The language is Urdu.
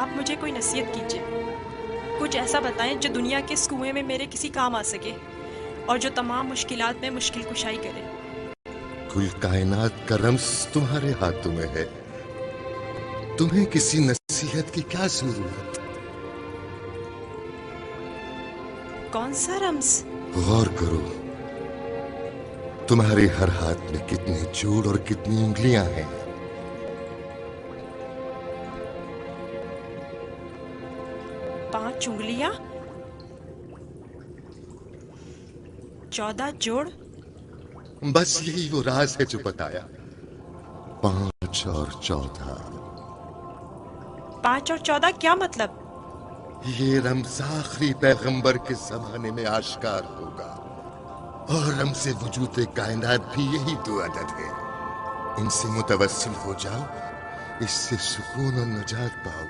آپ مجھے کوئی نصیحت کیجیے، کچھ ایسا بتائیں جو دنیا کے اس کنویں میں میرے کسی کام آ سکے اور جو تمام مشکلات میں مشکل کشائی کرے۔ کل کائنات کا رمز تمہارے ہاتھوں میں ہے، تمہیں کسی نصیحت کی کیا ضرورت؟ کون سا رمز؟ غور کرو، تمہارے ہر ہاتھ میں کتنے جوڑ اور کتنی انگلیاں ہیں۔ 5 انگلیاں، 14 جوڑ۔ بس یہی وہ راز ہے جو بتایا، 5 اور 14۔ 5 اور 14 کیا مطلب؟ یہ رمز آخری پیغمبر کے زمانے میں آشکار ہوگا، اور رمز وجود کائنات بھی یہی 2 عدد ہے۔ ان سے متوسل ہو جاؤ، اس سے سکون اور نجات پاؤ۔